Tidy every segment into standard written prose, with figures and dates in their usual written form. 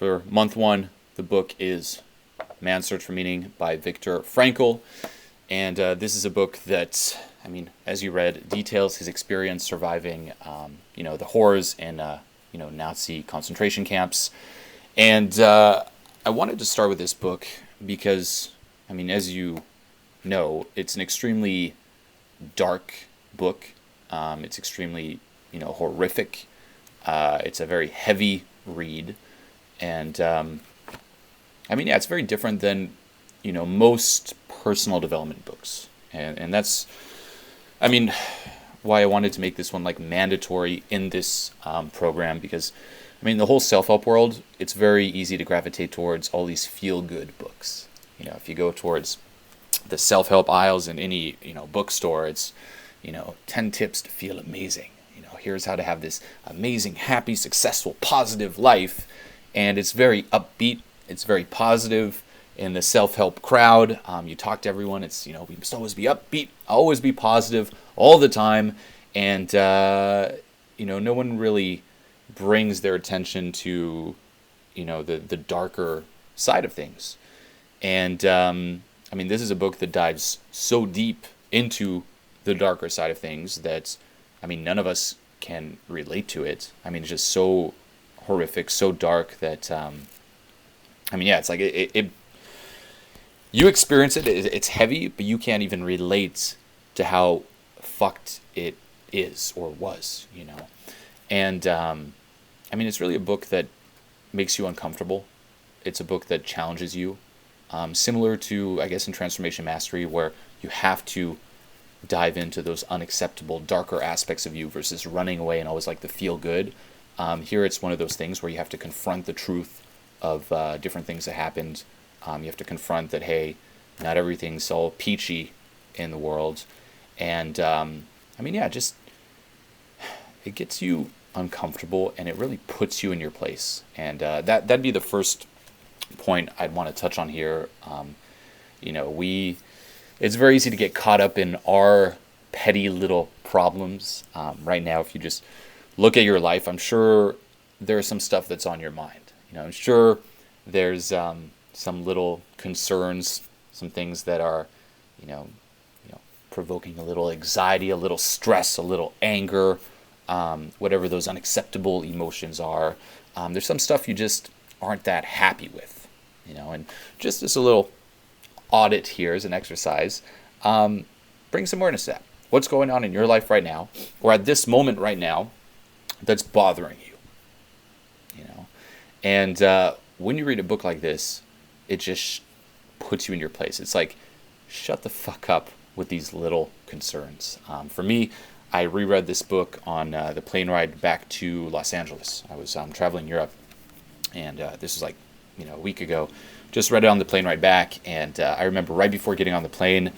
For month one, the book is Man's Search for Meaning by Viktor Frankl. And this is a book that, as you read, details his experience surviving, the horrors in, Nazi concentration camps. And I wanted to start with this book because, as you know, it's an extremely dark book. It's extremely, horrific. It's a very heavy read. And, it's very different than, most personal development books. And that's, why I wanted to make this one, mandatory in this program. Because, the whole self-help world, it's very easy to gravitate towards all these feel-good books. If you go towards the self-help aisles in any, bookstore, it's, 10 tips to feel amazing. Here's how to have this amazing, happy, successful, positive life. And it's very upbeat. It's very positive in the self-help crowd. You talk to everyone. It's, we must always be upbeat, always be positive all the time. And, no one really brings their attention to, the darker side of things. And, this is a book that dives so deep into the darker side of things that, none of us can relate to it. It's just so horrific, so dark that, it's like it you experience it, it's heavy, but you can't even relate to how fucked it is or was, And, it's really a book that makes you uncomfortable. It's a book that challenges you, similar to, I guess, in Transformation Mastery, where you have to dive into those unacceptable, darker aspects of you versus running away and always like the feel good. Here it's one of those things where you have to confront the truth of different things that happened. You have to confront that, hey, not everything's all peachy in the world. And, just it gets you uncomfortable and it really puts you in your place. And that'd be the first point I'd want to touch on here. It's very easy to get caught up in our petty little problems. Right now, if you just look at your life, I'm sure there's some stuff that's on your mind. I'm sure there's some little concerns, some things that are, provoking a little anxiety, a little stress, a little anger, whatever those unacceptable emotions are. There's some stuff you just aren't that happy with, and just as a little audit here as an exercise, bring some awareness to that. What's going on in your life right now, or at this moment right now, that's bothering you, And when you read a book like this, it just puts you in your place. It's like, shut the fuck up with these little concerns. For me, I reread this book on the plane ride back to Los Angeles. I was traveling Europe, and this was a week ago. Just read it on the plane ride back, and I remember right before getting on the plane,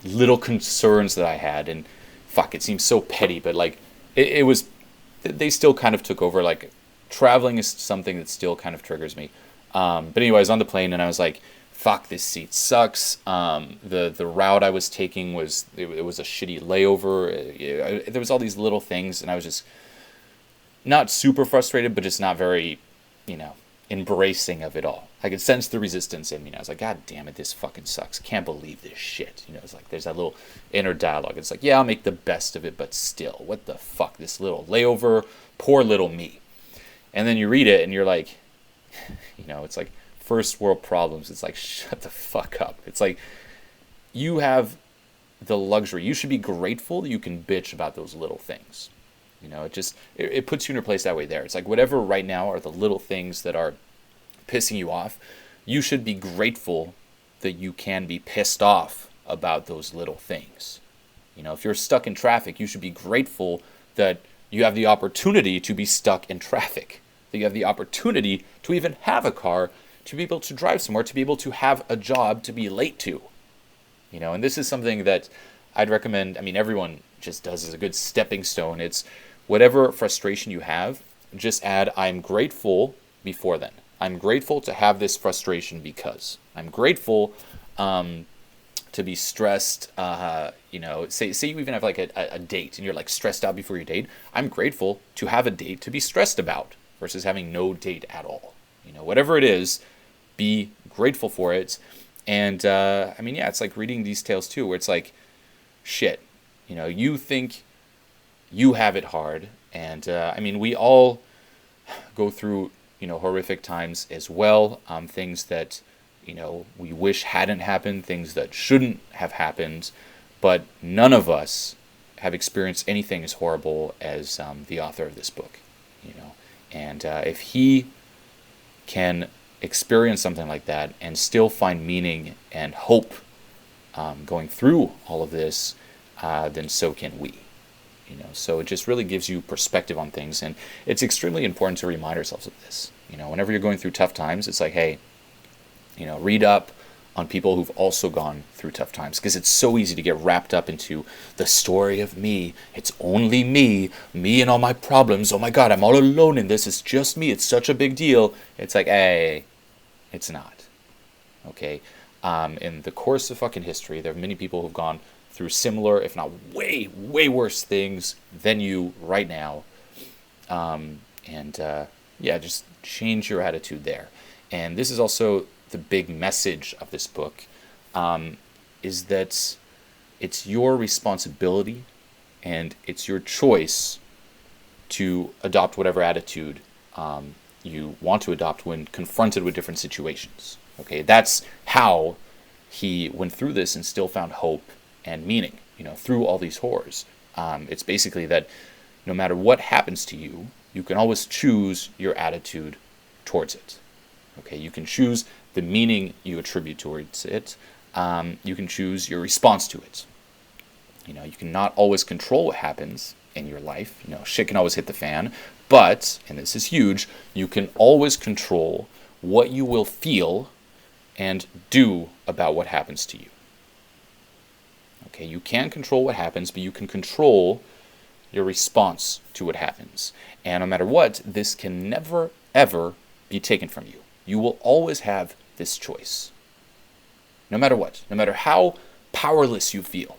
little concerns that I had, and fuck, it seems so petty, but it was, they still kind of took over. Traveling is something that still kind of triggers me. But anyway, I was on the plane, and I was like, fuck, this seat sucks. The route I was taking was a shitty layover. There was all these little things, and I was just not super frustrated, but just not very, embracing of it all. I could sense the resistance in me. I was like, God damn it, this fucking sucks. Can't believe this shit. It's like there's that little inner dialogue. It's like, yeah, I'll make the best of it, but still, what the fuck? This little layover, poor little me. And then you read it, and you're like, it's like first world problems. It's like, shut the fuck up. It's like you have the luxury. You should be grateful that you can bitch about those little things. It puts you in your place that way there. It's like whatever right now are the little things that are pissing you off, you should be grateful that you can be pissed off about those little things. If you're stuck in traffic, you should be grateful that you have the opportunity to be stuck in traffic, that you have the opportunity to even have a car, to be able to drive somewhere, to be able to have a job to be late to. And this is something that I'd recommend, everyone just does as a good stepping stone. It's whatever frustration you have, just add, I'm grateful before then. I'm grateful to have this frustration because. I'm grateful to be stressed. Say you even have a date and you're stressed out before your date. I'm grateful to have a date to be stressed about. versus having no date at all. Whatever it is, be grateful for it. And yeah, it's like reading these tales too, where it's like, shit, you think you have it hard. And we all go through, horrific times as well. Things that, we wish hadn't happened, things that shouldn't have happened. But none of us have experienced anything as horrible as the author of this book, And if he can experience something like that and still find meaning and hope going through all of this, then so can we. So it just really gives you perspective on things, and it's extremely important to remind ourselves of this. Whenever you're going through tough times, it's like, hey, read up on people who've also gone through tough times, because it's so easy to get wrapped up into the story of me. It's only me and all my problems. Oh my God, I'm all alone in this. It's just me. It's such a big deal. It's like, hey, it's not. Okay. In the course of fucking history, there are many people who've gone through similar, if not way, way worse things than you right now. Just change your attitude there. And this is also the big message of this book, is that it's your responsibility and it's your choice to adopt whatever attitude you want to adopt when confronted with different situations. Okay, that's how he went through this and still found hope and meaning, through all these horrors. It's basically that no matter what happens to you, you can always choose your attitude towards it. Okay, you can choose the meaning you attribute towards it. You can choose your response to it. You cannot always control what happens in your life. Shit can always hit the fan. But, and this is huge, you can always control what you will feel and do about what happens to you. Okay, you can't control what happens, but you can control your response to what happens. And no matter what, this can never, ever be taken from you. You will always have this choice. No matter what, no matter how powerless you feel.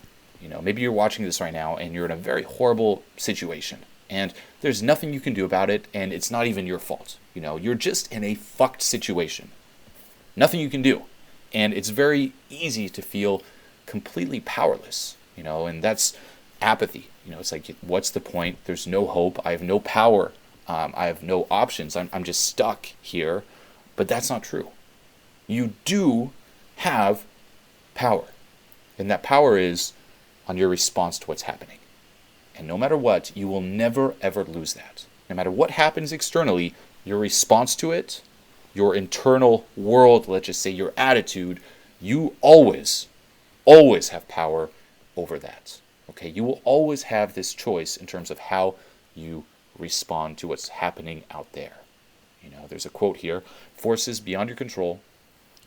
Maybe you're watching this right now and you're in a very horrible situation and there's nothing you can do about it, and it's not even your fault. You're just in a fucked situation. Nothing you can do. And it's very easy to feel completely powerless, and that's apathy. It's like, what's the point? There's no hope. I have no power. I have no options. I'm just stuck here. But that's not true. You do have power. And that power is on your response to what's happening. And no matter what, you will never, ever lose that. No matter what happens externally, your response to it, your internal world, let's just say your attitude, you always have power over that. Okay, you will always have this choice in terms of how you respond to what's happening out there. There's a quote here: forces beyond your control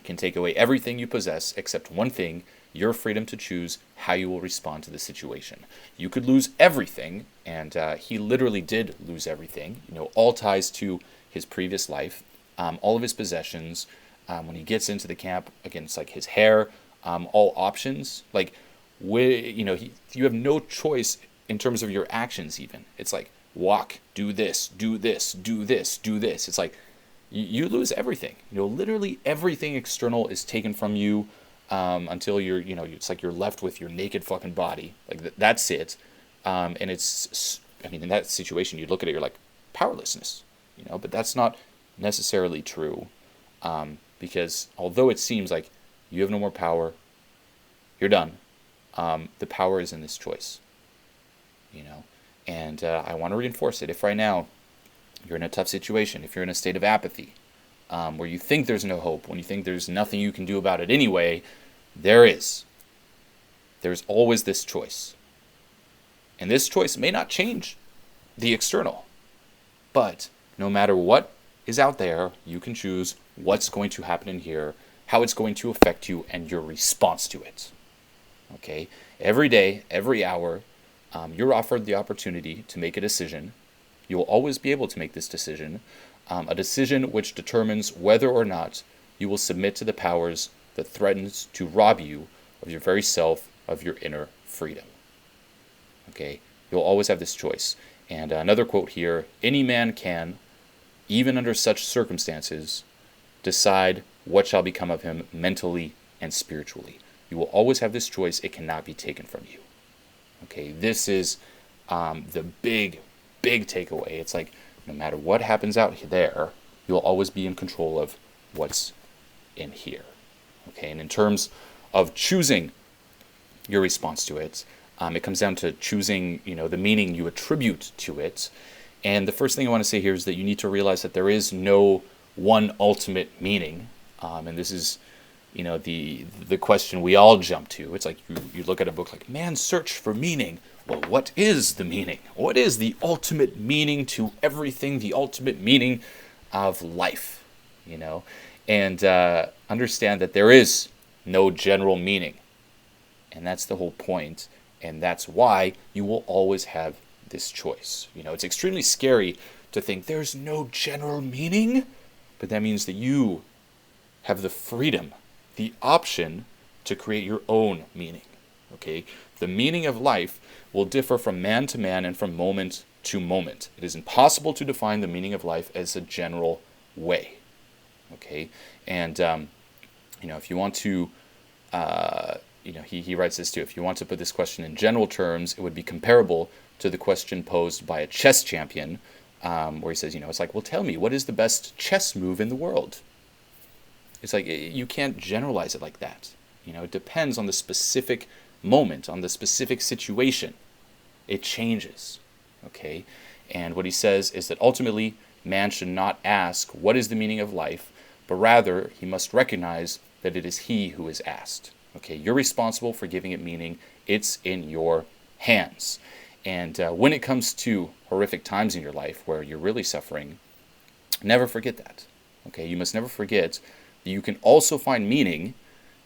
can take away everything you possess except one thing: your freedom to choose how you will respond to the situation. You could lose everything, and he literally did lose everything. All ties to his previous life, all of his possessions. When he gets into the camp, again, it's like his hair, all options. Like, you have no choice in terms of your actions. Even it's like, walk, do this, do this, do this, do this. It's like you lose everything. Literally everything external is taken from you. Until you're, it's like you're left with your naked fucking body. Like, that's it. And it's, in that situation, you look at it, you're like, powerlessness, but that's not necessarily true. Because although it seems like you have no more power, you're done. The power is in this choice, and I want to reinforce it. If right now you're in a tough situation, if you're in a state of apathy, where you think there's no hope, when you think there's nothing you can do about it anyway, there is. There's always this choice. And this choice may not change the external, but no matter what is out there, you can choose what's going to happen in here, how it's going to affect you, and your response to it. Okay? Every day, every hour, you're offered the opportunity to make a decision. You will always be able to make this decision. A decision which determines whether or not you will submit to the powers that threatens to rob you of your very self, of your inner freedom. Okay? You'll always have this choice. And another quote here: any man can, even under such circumstances, decide what shall become of him mentally and spiritually. You will always have this choice. It cannot be taken from you. Okay, this is the big takeaway. It's like, no matter what happens out there, you'll always be in control of what's in here. Okay, and in terms of choosing your response to it, it comes down to choosing, the meaning you attribute to it. And the first thing I want to say here is that you need to realize that there is no one ultimate meaning. And this is, the question we all jump to. It's like you look at a book like Man's Search for Meaning. Well, what is the meaning? What is the ultimate meaning to everything? The ultimate meaning of life, And understand that there is no general meaning. And that's the whole point. And that's why you will always have this choice. It's extremely scary to think there's no general meaning, but that means that you have the freedom, the option to create your own meaning. Okay? The meaning of life will differ from man to man and from moment to moment. It is impossible to define the meaning of life as a general way. Okay? And, if you want to, he writes this too. If you want to put this question in general terms, it would be comparable to the question posed by a chess champion, where he says, it's like, well, tell me, what is the best chess move in the world? It's like, you can't generalize it like that. It depends on the specific moment, on the specific situation. It changes, okay? And what he says is that ultimately, man should not ask, what is the meaning of life? But rather, he must recognize that it is he who is asked. Okay, you're responsible for giving it meaning. It's in your hands. And when it comes to horrific times in your life where you're really suffering, never forget that. Okay, you must never forget that you can also find meaning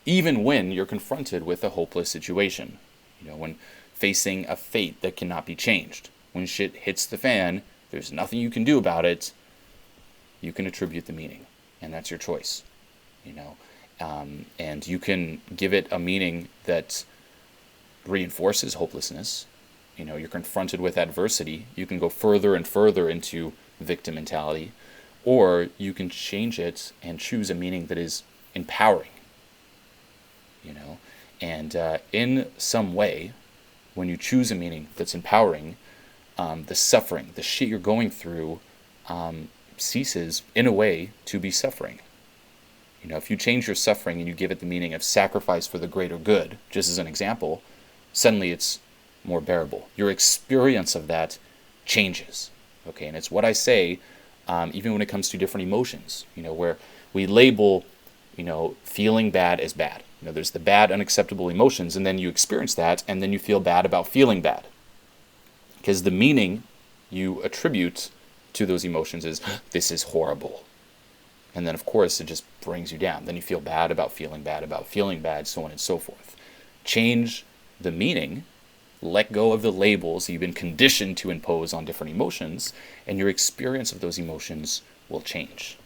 even when you're confronted with a hopeless situation. When facing a fate that cannot be changed. When shit hits the fan, there's nothing you can do about it. You can attribute the meaning, and that's your choice. And you can give it a meaning that reinforces hopelessness. You're confronted with adversity. You can go further and further into victim mentality, or you can change it and choose a meaning that is empowering. And in some way, when you choose a meaning that's empowering, the suffering, the shit you're going through, ceases in a way to be suffering. If you change your suffering and you give it the meaning of sacrifice for the greater good, just as an example, suddenly it's more bearable. Your experience of that changes. Okay, and it's what I say, even when it comes to different emotions, where we label, feeling bad as bad. There's the bad, unacceptable emotions, and then you experience that, and then you feel bad about feeling bad. Because the meaning you attribute to those emotions is, this is horrible. And then, of course, it just brings you down. Then you feel bad about feeling bad, so on and so forth. Change the meaning, let go of the labels you've been conditioned to impose on different emotions, and your experience of those emotions will change.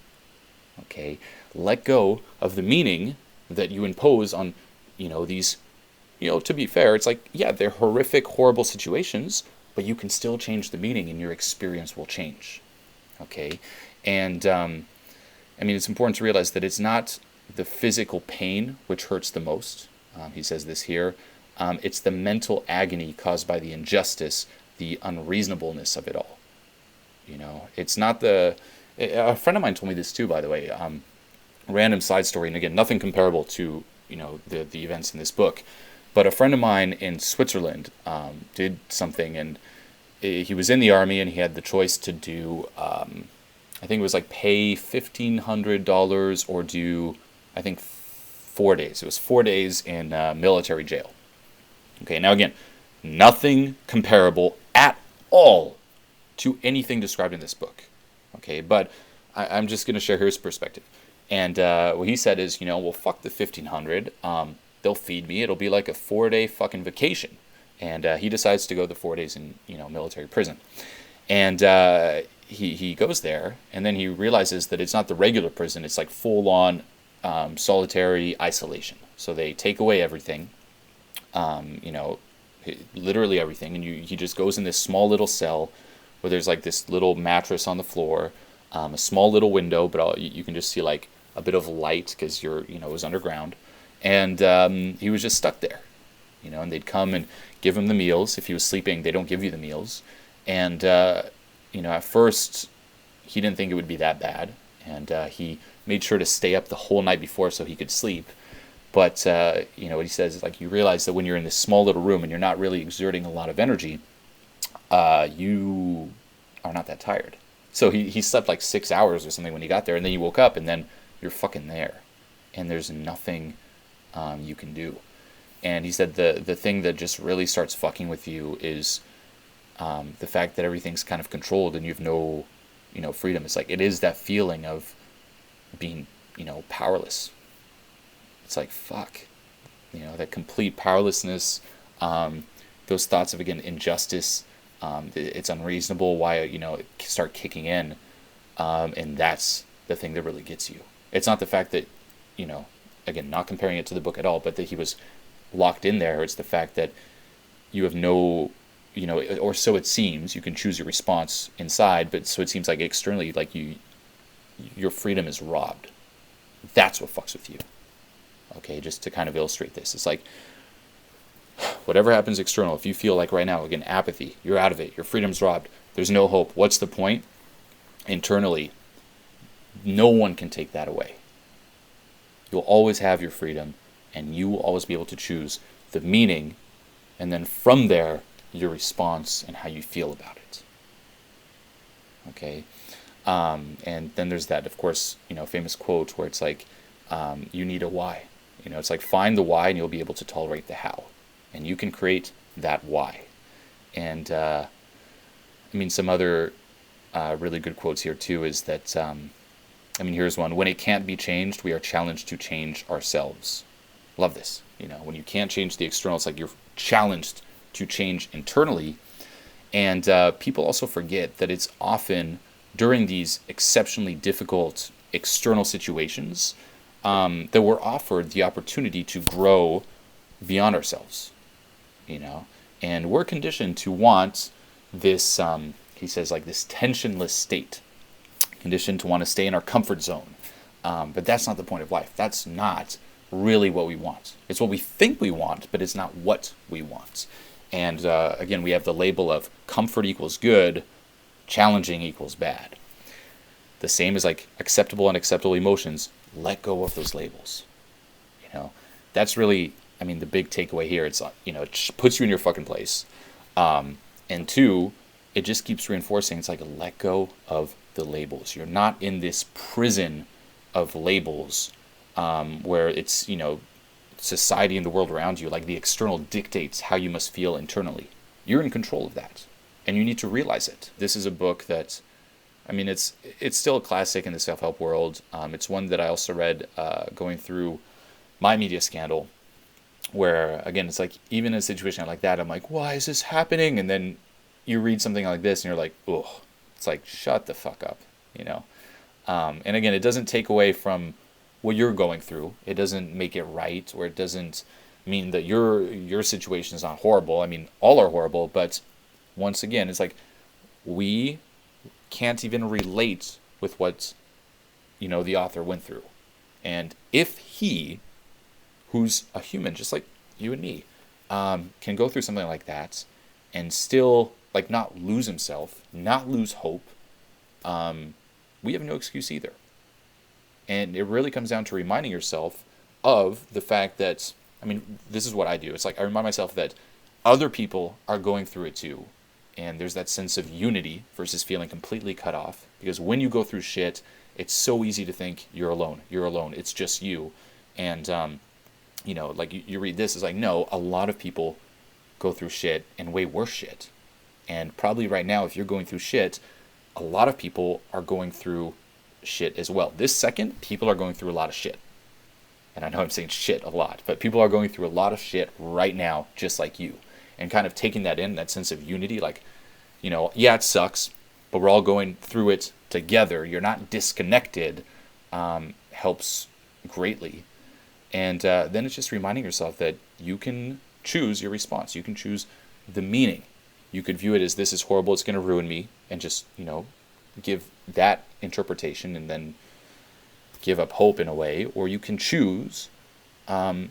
Okay? Let go of the meaning that you impose on, these, to be fair, it's like, yeah, they're horrific, horrible situations, but you can still change the meaning and your experience will change. Okay? And, it's important to realize that it's not the physical pain which hurts the most. He says this here. It's the mental agony caused by the injustice, the unreasonableness of it all. It's not a friend of mine told me this too, by the way, random side story, and again, nothing comparable to, the events in this book, but a friend of mine in Switzerland did something, and he was in the army, and he had the choice to do, I think it was like pay $1,500 or do, I think, 4 days. It was 4 days in military jail. Okay, now again, nothing comparable at all to anything described in this book. Okay, but I'm just going to share his perspective. And what he said is, well, fuck the $1,500. They'll feed me. It'll be like a 4-day fucking vacation. And he decides to go the 4 days in, military prison. And he goes there, and then he realizes that it's not the regular prison. It's like full-on solitary isolation. So they take away everything, literally everything. And he just goes in this small little cell where there's like this little mattress on the floor. a small little window, but you can just see like a bit of light because it was underground, and he was just stuck there, and they'd come and give him the meals. If he was sleeping, they don't give you the meals, and at first he didn't think it would be that bad, and he made sure to stay up the whole night before so he could sleep. But what he says is like you realize that when you're in this small little room and you're not really exerting a lot of energy, you are not that tired. So he slept like 6 hours or something when he got there, and then you woke up and then you're fucking there, and there's nothing you can do. And he said the thing that just really starts fucking with you is the fact that everything's kind of controlled and you have no freedom. It's like it is that feeling of being powerless. It's like fuck, that complete powerlessness. Those thoughts of, again, injustice. It's unreasonable. Why it start kicking in, and that's the thing that really gets you. It's not the fact that again, not comparing it to the book at all, but that he was locked in there. It's the fact that you have no, or so it seems. You can choose your response inside, but so it seems like externally, like your freedom is robbed. That's what fucks with you. Okay, just to kind of illustrate this, it's like whatever happens external, if you feel like right now, again, apathy, you're out of it, your freedom's robbed, there's no hope, what's the point? Internally, no one can take that away. You'll always have your freedom, and you will always be able to choose the meaning, and then from there, your response and how you feel about it. Okay? And then there's that, of course, famous quote where it's like, you need a why. It's like find the why and you'll be able to tolerate the how. And you can create that why. And, some other really good quotes here too is that, here's one. When it can't be changed, we are challenged to change ourselves. Love this. When you can't change the external, it's like you're challenged to change internally. And people also forget that it's often during these exceptionally difficult external situations that we're offered the opportunity to grow beyond ourselves, and we're conditioned to want this, he says, like this tensionless state, conditioned to want to stay in our comfort zone. But that's not the point of life. That's not really what we want. It's what we think we want, but it's not what we want. And again, we have the label of comfort equals good, challenging equals bad. The same as like acceptable and unacceptable emotions. Let go of those labels. That's really, the big takeaway here. It's it just puts you in your fucking place. And two, it just keeps reinforcing. It's like let go of the labels. You're not in this prison of labels where it's society and the world around you, like the external dictates how you must feel internally. You're in control of that, and you need to realize it. This is a book that, it's still a classic in the self-help world. It's one that I also read going through my media scandal, where, again, it's like, even in a situation like that, I'm like, why is this happening? And then you read something like this, and you're like, ugh. It's like, shut the fuck up, And again, it doesn't take away from what you're going through. It doesn't make it right, or it doesn't mean that your situation is not horrible. All are horrible, but once again, it's like we can't even relate with what the author went through. And if he, who's a human just like you and me, can go through something like that and still like not lose himself, not lose hope, we have no excuse either. And it really comes down to reminding yourself of the fact that, this is what I do. It's like I remind myself that other people are going through it too. And there's that sense of unity versus feeling completely cut off. Because when you go through shit, it's so easy to think you're alone. You're alone. It's just you. And, like you read this, it's like, no, a lot of people go through shit and way worse shit. And probably right now, if you're going through shit, a lot of people are going through shit as well. This second, people are going through a lot of shit. And I know I'm saying shit a lot, but people are going through a lot of shit right now, just like you. And kind of taking that in, that sense of unity, like, yeah, it sucks, but we're all going through it together. You're not disconnected, helps greatly. And then it's just reminding yourself that you can choose your response. You can choose the meaning. You could view it as, this is horrible, it's going to ruin me, and just, give that interpretation and then give up hope in a way, or you can choose to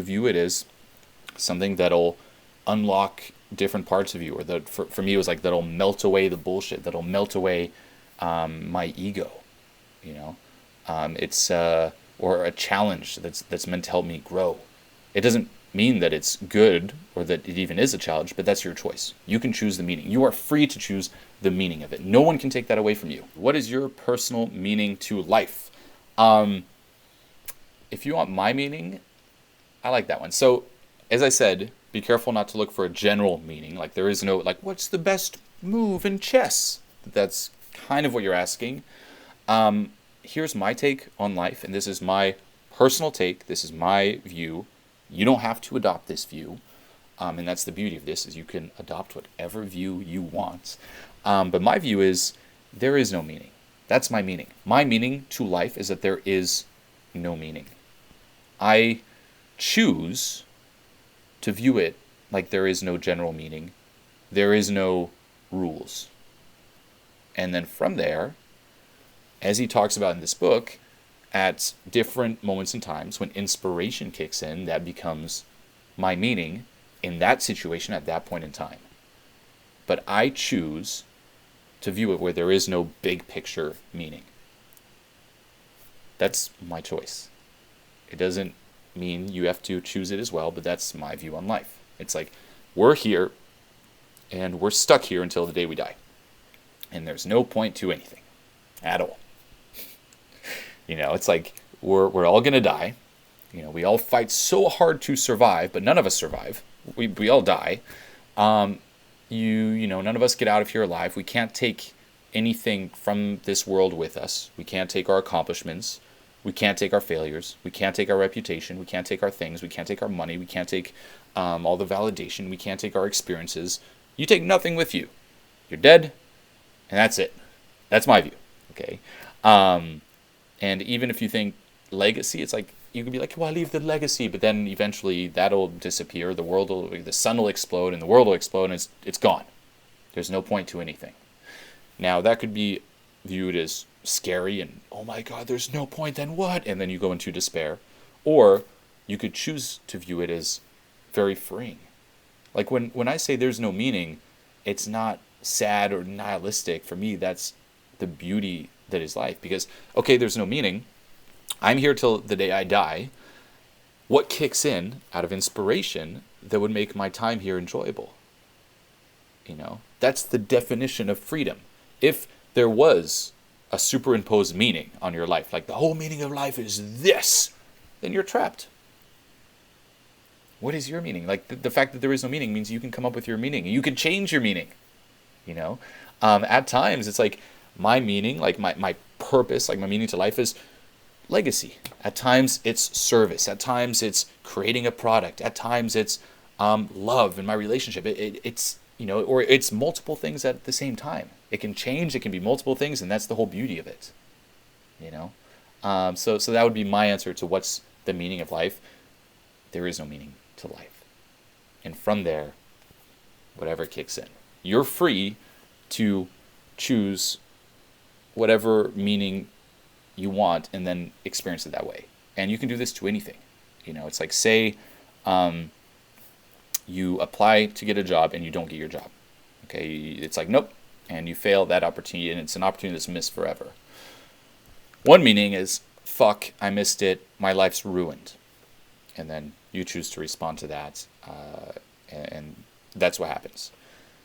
view it as something that'll unlock different parts of you, or that for me it was like that'll melt away the bullshit, that'll melt away my ego, you know. It's or a challenge that's meant to help me grow. It doesn't mean that it's good or that it even is a challenge, but that's your choice. You can choose the meaning. You are free to choose the meaning of it. No one can take that away from you. What is your personal meaning to life? If you want my meaning, I like that one. So, as I said, be careful not to look for a general meaning. Like, there is no, like, what's the best move in chess? That's kind of what you're asking. Here's my take on life, and this is my personal take. This is my view. You don't have to adopt this view, and that's the beauty of this, is you can adopt whatever view you want. But my view is there is no meaning. That's my meaning. My meaning to life is that there is no meaning. I choose to view it like there is no general meaning. There is no rules. And then from there, as he talks about in this book, at different moments and times when inspiration kicks in, that becomes my meaning in that situation at that point in time. But I choose to view it where there is no big picture meaning. That's my choice. It doesn't mean you have to choose it as well, but that's my view on life. It's like, we're here, and we're stuck here until the day we die. And there's no point to anything at all. You know, it's like, we're all going to die. You know, we all fight so hard to survive, but none of us survive. We all die. You know, none of us get out of here alive. We can't take anything from this world with us. We can't take our accomplishments. We can't take our failures. We can't take our reputation. We can't take our things. We can't take our money. We can't take all the validation. We can't take our experiences. You take nothing with you. You're dead, and that's it. That's my view. Okay. And even if you think legacy, it's like, you can be like, well, I leave the legacy, but then eventually that'll disappear. The sun will explode, and the world will explode, and it's gone. There's no point to anything. Now, that could be viewed as scary and, oh my God, there's no point, then what? And then you go into despair. Or you could choose to view it as very freeing. Like when I say there's no meaning, it's not sad or nihilistic. For me, that's the beauty that is life. Because, okay, there's no meaning. I'm here till the day I die. What kicks in out of inspiration that would make my time here enjoyable? You know, that's the definition of freedom. If there was a superimposed meaning on your life, like the whole meaning of life is this, then you're trapped. What is your meaning? Like the fact that there is no meaning means you can come up with your meaning. You can change your meaning. You know, at times it's like my meaning, like my purpose, like my meaning to life is legacy. At times it's service. At times it's creating a product. At times it's love in my relationship. It's, you know, or it's multiple things at the same time. It can change. It can be multiple things, and that's the whole beauty of it. You know, so that would be my answer to what's the meaning of life. There is no meaning to life, and from there, whatever kicks in, you're free to choose whatever meaning you want and then experience it that way. And you can do this to anything. You know, it's like, say you apply to get a job and you don't get your job. Okay, it's like, nope, and you fail that opportunity, and it's an opportunity that's missed forever. One meaning is, fuck, I missed it, my life's ruined. And then you choose to respond to that, and that's what happens.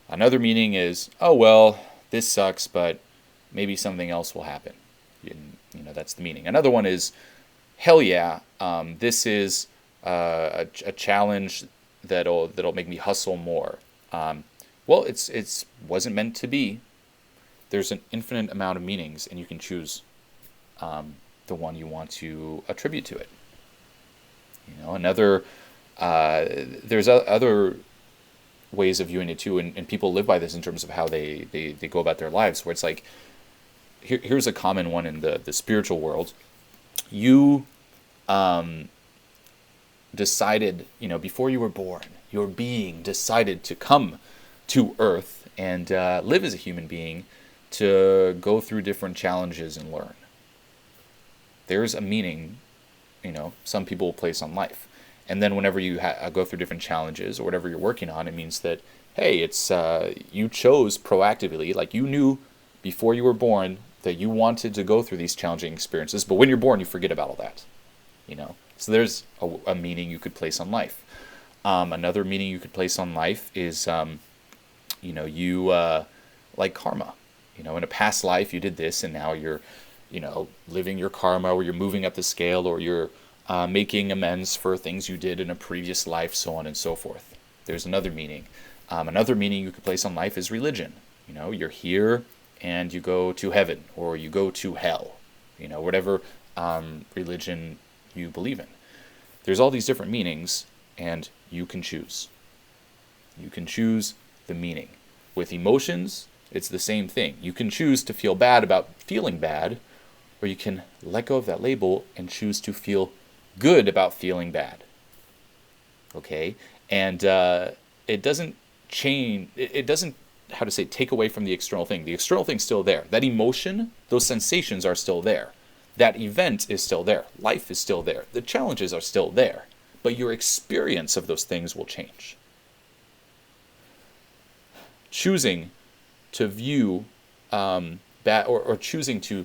Another meaning is, oh, well, this sucks, but maybe something else will happen. You know, that's the meaning. Another one is, hell yeah, this is a challenge that'll make me hustle more. Well, it's wasn't meant to be. There's an infinite amount of meanings, and you can choose the one you want to attribute to it. You know, another there's other ways of viewing it too, and people live by this in terms of how they go about their lives, where it's like, here's a common one in the spiritual world. You decided, you know, before you were born, your being decided to come to Earth and live as a human being to go through different challenges and learn. There's a meaning, some people place on life. And then whenever you go through different challenges or whatever you're working on, it means that, hey, it's you chose proactively, like you knew before you were born that you wanted to go through these challenging experiences. But when you're born, you forget about all that, So there's a meaning you could place on life. Another meaning you could place on life is, like karma. In a past life you did this, and now you're, living your karma, or you're moving up the scale, or you're making amends for things you did in a previous life, so on and so forth. There's another meaning. Another meaning you could place on life is religion. You're here and you go to heaven, or you go to hell, whatever religion you believe in. There's all these different meanings, and you can choose. You can choose the meaning. With emotions, it's the same thing. You can choose to feel bad about feeling bad, or you can let go of that label and choose to feel good about feeling bad. Okay? And it doesn't change, it doesn't, take away from the external thing. The external thing's still there. That emotion, those sensations are still there. That event is still there. Life is still there. The challenges are still there. But your experience of those things will change. Choosing to view bad, or choosing to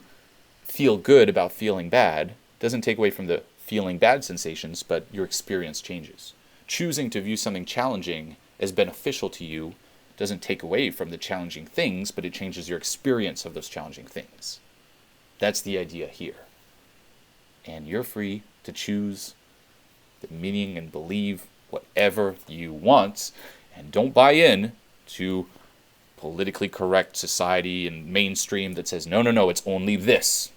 feel good about feeling bad doesn't take away from the feeling bad sensations, but your experience changes. Choosing to view something challenging as beneficial to you doesn't take away from the challenging things, but it changes your experience of those challenging things. That's the idea here. And you're free to choose the meaning and believe whatever you want, and don't buy in to politically correct society and mainstream that says, no, it's only this.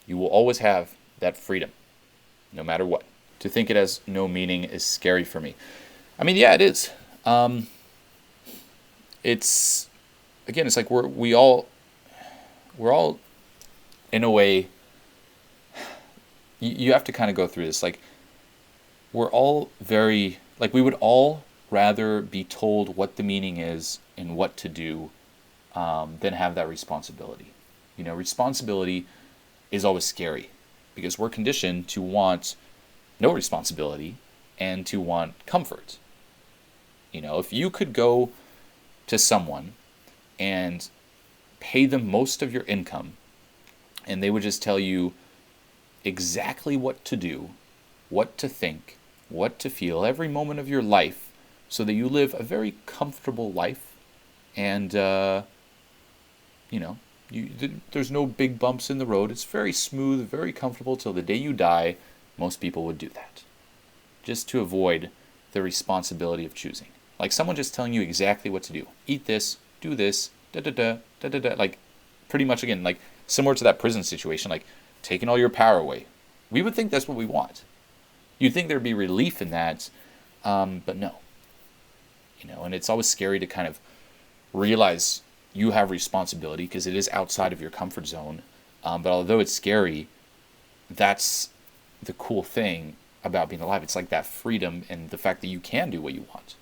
You will always have that freedom, no matter what. To think it has no meaning is scary for me. I mean, yeah, it is. It's like we're all in a way. You have to kind of go through this. Like, we're all very, like, we would all rather be told what the meaning is and what to do than have that responsibility. Responsibility is always scary because we're conditioned to want no responsibility and to want comfort. If you could go to someone and pay them most of your income and they would just tell you exactly what to do, what to think, what to feel every moment of your life so that you live a very comfortable life and, there's no big bumps in the road. It's very smooth, very comfortable till the day you die. Most people would do that just to avoid the responsibility of choosing. Like someone just telling you exactly what to do. Eat this, do this, da-da-da. Like pretty much, again, like similar to that prison situation, like taking all your power away. We would think that's what we want. You'd think there'd be relief in that, but no. And it's always scary to kind of realize you have responsibility because it is outside of your comfort zone. But although it's scary, that's the cool thing about being alive. It's like that freedom and the fact that you can do what you want.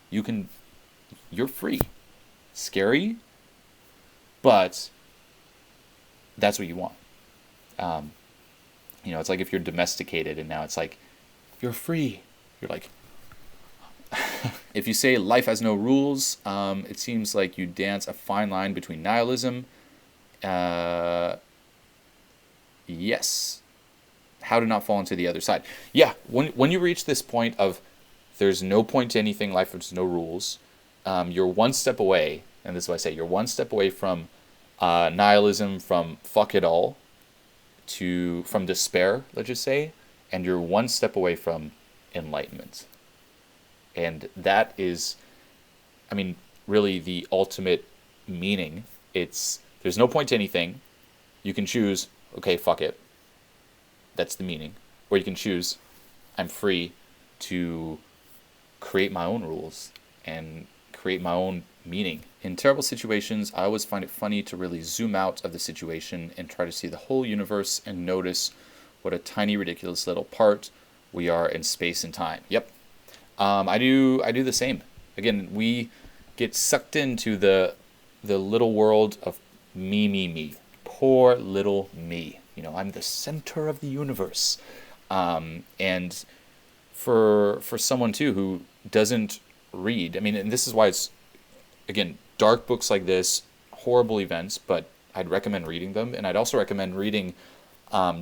You're free. Scary, but that's what you want. It's like if you're domesticated and now it's like, you're free. You're like, if you say life has no rules, it seems like you dance a fine line between nihilism. Yes. How to not fall into the other side. Yeah, when you reach this point of there's no point to anything, life has no rules, you're one step away, and this is what I say, you're one step away from nihilism, from fuck it all, from despair, let's just say, and you're one step away from enlightenment. And that is, really the ultimate meaning. There's no point to anything. You can choose, okay, fuck it. That's the meaning. Or you can choose, I'm free to create my own rules and create my own meaning. In terrible situations, I always find it funny to really zoom out of the situation and try to see the whole universe and notice what a tiny, ridiculous little part we are in space and time. Yep. I do the same. Again, we get sucked into the little world of Me. Poor little me. I'm the center of the universe. And for someone too who doesn't read, I mean, and this is why it's, again, dark books like this, horrible events, but I'd recommend reading them. And I'd also recommend reading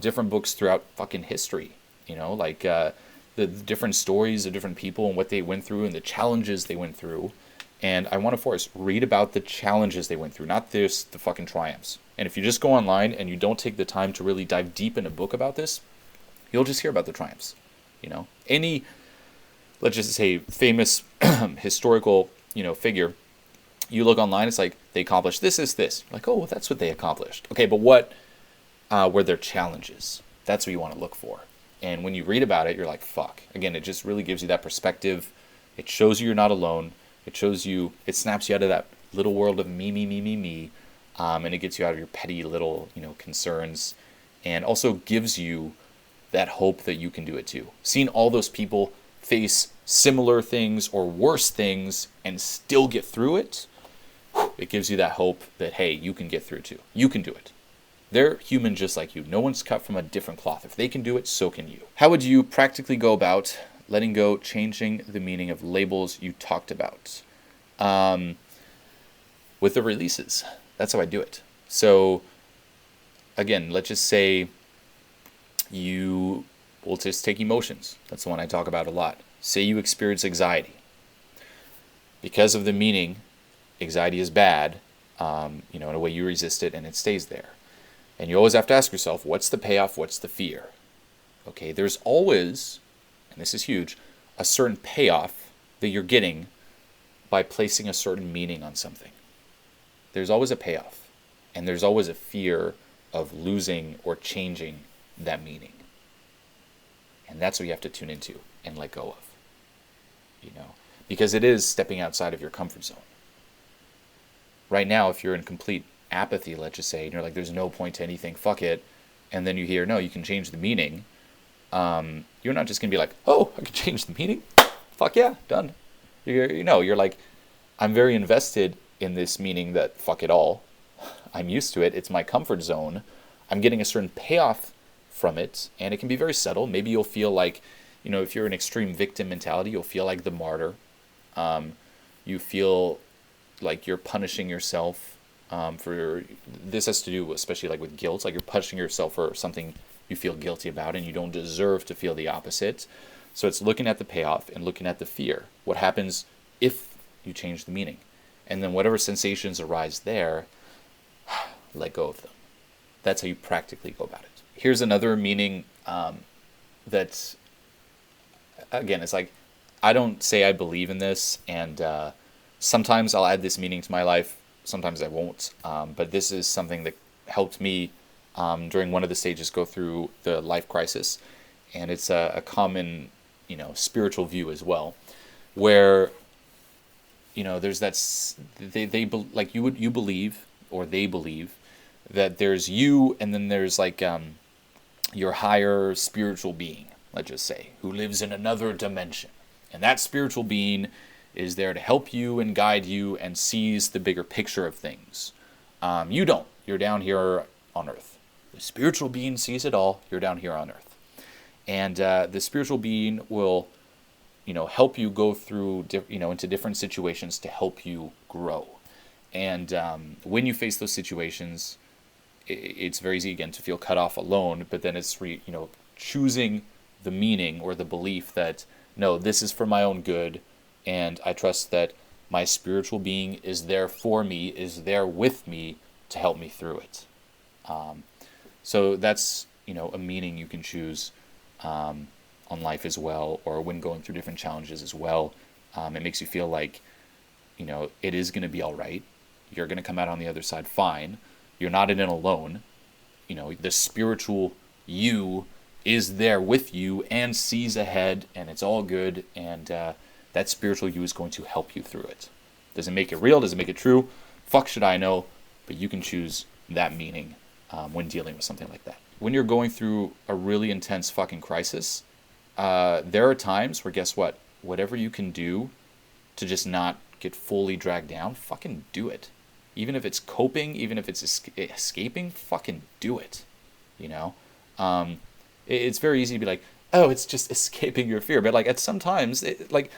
different books throughout fucking history, like the different stories of different people and what they went through and the challenges they went through. And I want to force, read about the challenges they went through, not the fucking triumphs. And if you just go online and you don't take the time to really dive deep in a book about this, you'll just hear about the triumphs. Any, let's just say, famous historical, figure, you look online, it's like, they accomplished this. Like, oh, well, that's what they accomplished. Okay, but what were their challenges? That's what you want to look for. And when you read about it, you're like, fuck. Again, it just really gives you that perspective. It shows you you're not alone. It shows you, it snaps you out of that little world of me. And it gets you out of your petty little, concerns. And also gives you that hope that you can do it too. Seeing all those people face similar things or worse things and still get through it, it gives you that hope that, hey, you can get through too. You can do it. They're human just like you. No one's cut from a different cloth. If they can do it, so can you. How would you practically go about letting go, changing the meaning of labels you talked about? With the releases. That's how I do it. So, again, let's just say you will just take emotions. That's the one I talk about a lot. Say you experience anxiety. Because of the meaning, anxiety is bad, in a way you resist it and it stays there. And you always have to ask yourself, what's the payoff? What's the fear? Okay, there's always, and this is huge, a certain payoff that you're getting by placing a certain meaning on something. There's always a payoff. And there's always a fear of losing or changing that meaning. And that's what you have to tune into and let go of. Because it is stepping outside of your comfort zone. Right now, if you're in complete apathy, let's just say, and you're like, there's no point to anything, fuck it, and then you hear, no, you can change the meaning, you're not just going to be like, oh, I can change the meaning? Fuck yeah, done. You're like, I'm very invested in this meaning that fuck it all. I'm used to it. It's my comfort zone. I'm getting a certain payoff from it, and it can be very subtle. Maybe you'll feel like, if you're an extreme victim mentality, you'll feel like the martyr. You feel like you're punishing yourself this has to do especially like with guilt, like you're punishing yourself for something you feel guilty about and you don't deserve to feel the opposite. So it's looking at the payoff and looking at the fear. What happens if you change the meaning? And then whatever sensations arise there, let go of them. That's how you practically go about it. Here's another meaning that, again, it's like, I don't say I believe in this, and sometimes I'll add this meaning to my life, sometimes I won't, but this is something that helped me during one of the stages go through the life crisis, and it's a common, spiritual view as well, where, there's that, you believe, or they believe, that there's you, and then there's like your higher spiritual being, let's just say, who lives in another dimension. And that spiritual being is there to help you and guide you and sees the bigger picture of things. You don't. You're down here on earth. The spiritual being sees it all. You're down here on earth. And the spiritual being will, help you go through, into different situations to help you grow. And when you face those situations, it's very easy, again, to feel cut off alone, but then it's, choosing the meaning or the belief that, no, this is for my own good, and I trust that my spiritual being is there for me, is there with me to help me through it. So that's, a meaning you can choose on life as well, or when going through different challenges as well. It makes you feel like, it is going to be all right. You're going to come out on the other side fine. You're not in it alone. The spiritual you is there with you and sees ahead, and it's all good, and that spiritual you is going to help you through it. Does it make it real? Does it make it true? Fuck should I know, but you can choose that meaning when dealing with something like that. When you're going through a really intense fucking crisis, there are times where, guess what? Whatever you can do to just not get fully dragged down, fucking do it. even if it's coping, even if it's escaping, fucking do it. You know, it's very easy to be like, oh, it's just escaping your fear, but like at sometimes, like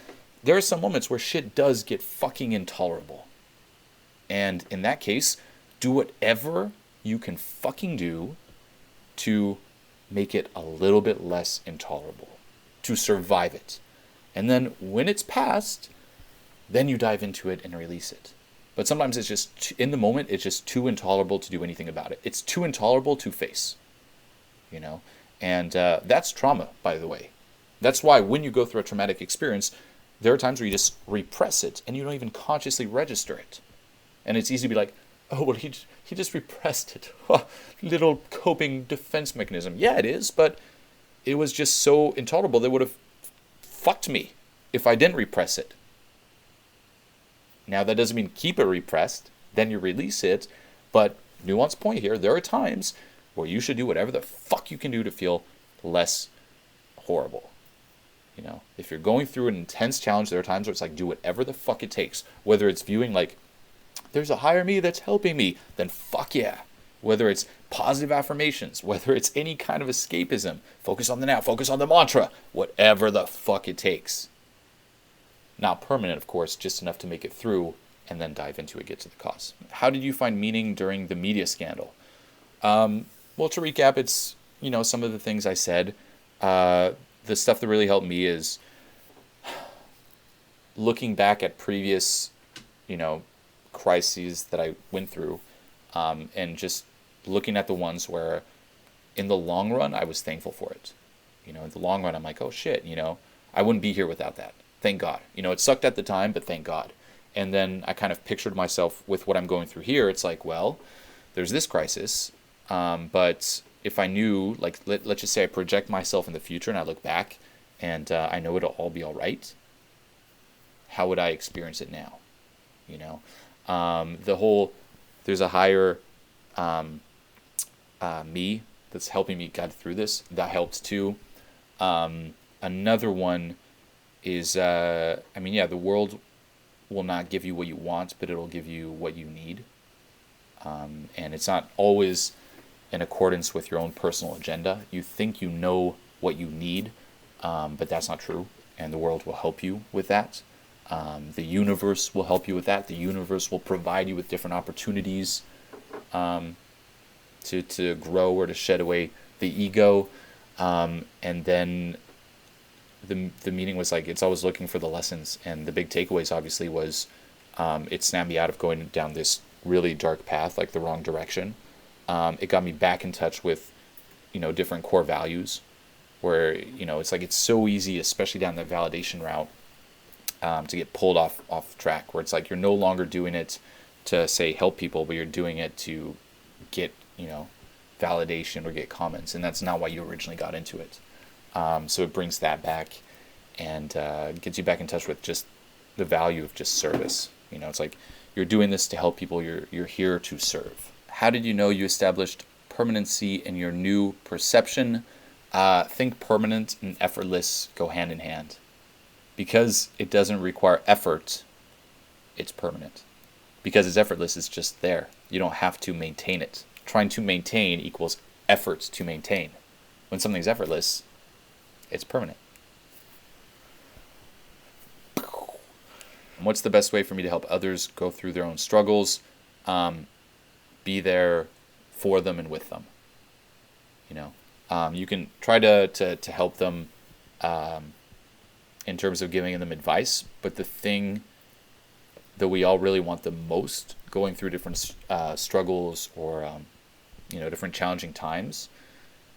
there are some moments where shit does get fucking intolerable, and in that case, do whatever you can fucking do to make it a little bit less intolerable, to survive it. And then when it's past, then you dive into it and release it. But sometimes it's just, in the moment, it's just too intolerable to do anything about it. It's too intolerable to face, you know? And that's trauma, by the way. That's why when you go through a traumatic experience, there are times where you just repress it and you don't even consciously register it. And it's easy to be like, oh, well, he just repressed it. Little coping defense mechanism. Yeah, it is, but it was just so intolerable that it would have fucked me if I didn't repress it. Now, that doesn't mean keep it repressed. Then you release it. But nuance point here, there are times where you should do whatever the fuck you can do to feel less horrible. You know, if you're going through an intense challenge, there are times where it's like, do whatever the fuck it takes. Whether it's viewing like, there's a higher me that's helping me, then fuck yeah. Whether it's positive affirmations, whether it's any kind of escapism, focus on the now, focus on the mantra, whatever the fuck it takes. Not permanent, of course, just enough to make it through and then dive into it, get to the cause. How did you find meaning during the media scandal? Well, to recap, it's, you know, some of the things I said. The stuff that really helped me is looking back at previous, you know, crises that I went through, and just looking at the ones where in the long run I was thankful for it. You know, in the long run I'm like, oh shit, you know, I wouldn't be here without that. Thank God. You know, it sucked at the time, but thank God. And then I kind of pictured myself with what I'm going through here. It's like, well, there's this crisis, but if I knew, like, let's just say I project myself in the future and I look back and I know it'll all be all right, how would I experience it now? You know, there's a higher me that's helping me guide through this. That helped too. Another one is, the world will not give you what you want, but it'll give you what you need. And it's not always in accordance with your own personal agenda. You think you know what you need, but that's not true. And the world will help you with that. The universe will help you with that. The universe will provide you with different opportunities to grow or to shed away the ego. And then the meaning was like, it's always looking for the lessons. And the big takeaways obviously was it snapped me out of going down this really dark path, like the wrong direction. It got me back in touch with, you know, different core values where, you know, it's like, it's so easy, especially down the validation route, to get pulled off track, where it's like you're no longer doing it to say help people, but you're doing it to get, you know, validation or get comments, and that's not why you originally got into it. So it brings that back and gets you back in touch with just the value of just service. You know, it's like you're doing this to help people. You're here to serve. How did you know you established permanency in your new perception? Think permanent and effortless go hand in hand. Because it doesn't require effort, it's permanent. Because it's effortless, it's just there. You don't have to maintain it. Trying to maintain equals effort to maintain. When something's effortless, it's permanent. What's the best way for me to help others go through their own struggles? Be there for them and with them. You know, you can try to help them in terms of giving them advice, but the thing that we all really want the most going through different struggles or you know, different challenging times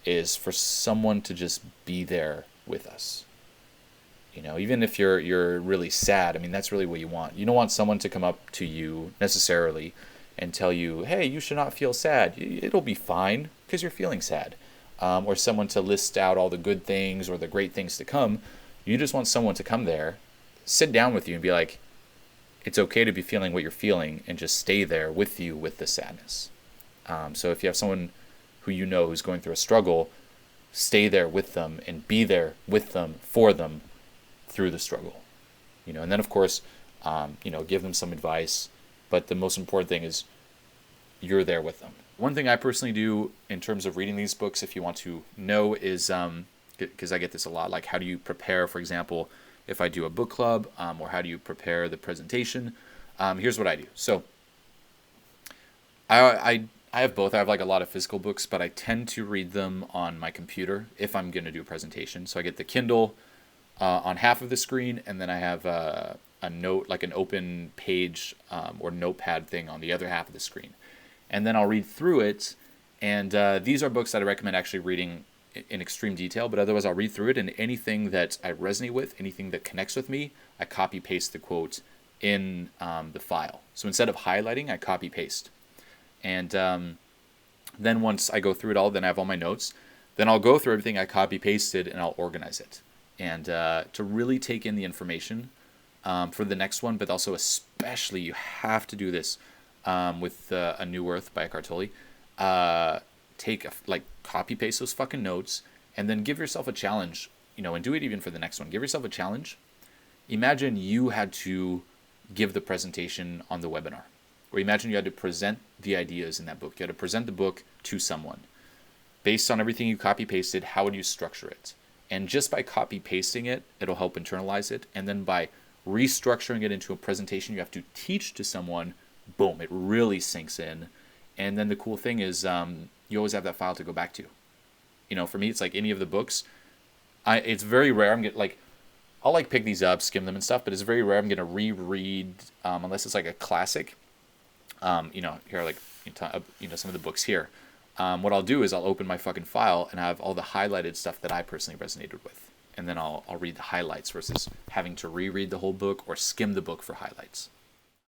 is for someone to just be there with us. You know, even if you're really sad, I mean, that's really what you want. You don't want someone to come up to you necessarily and tell you, hey, you should not feel sad. It'll be fine because you're feeling sad. Or someone to list out all the good things or the great things to come. You just want someone to come there, sit down with you and be like, it's okay to be feeling what you're feeling, and just stay there with you with the sadness. So if you have someone who you know who's going through a struggle, stay there with them and be there with them, for them, through the struggle. You know, and then of course, you know, give them some advice, but the most important thing is you're there with them. One thing I personally do in terms of reading these books, if you want to know, is because I get this a lot, like how do you prepare, for example, if I do a book club, or how do you prepare the presentation? Here's what I do. So I have both. I have like a lot of physical books, but I tend to read them on my computer if I'm going to do a presentation. So I get the Kindle on half of the screen, and then I have a note, like an open page or notepad thing on the other half of the screen. And then I'll read through it. And these are books that I recommend actually reading in extreme detail, but otherwise I'll read through it, and anything that I resonate with, anything that connects with me, I copy paste the quote in the file. So instead of highlighting, I copy paste. And then once I go through it all, then I have all my notes. Then I'll go through everything I copy pasted and I'll organize it. And to really take in the information for the next one, but also especially you have to do this with A New Earth by Eckhart Tolle. Copy paste those fucking notes, and then give yourself a challenge, and do it even for the next one. Give yourself a challenge. Imagine you had to give the presentation on the webinar, or imagine you had to present the ideas in that book. You had to present the book to someone. Based on everything you copy pasted, how would you structure it? And just by copy pasting it, it'll help internalize it. And then by restructuring it into a presentation you have to teach to someone, boom, it really sinks in. And then the cool thing is you always have that file to go back to. For me, it's like any of the books. It's very rare. I'll pick these up, skim them and stuff, but it's very rare I'm going to reread unless it's like a classic. Here, some of the books here. What I'll do is I'll open my fucking file and have all the highlighted stuff that I personally resonated with. And then I'll read the highlights versus having to reread the whole book or skim the book for highlights.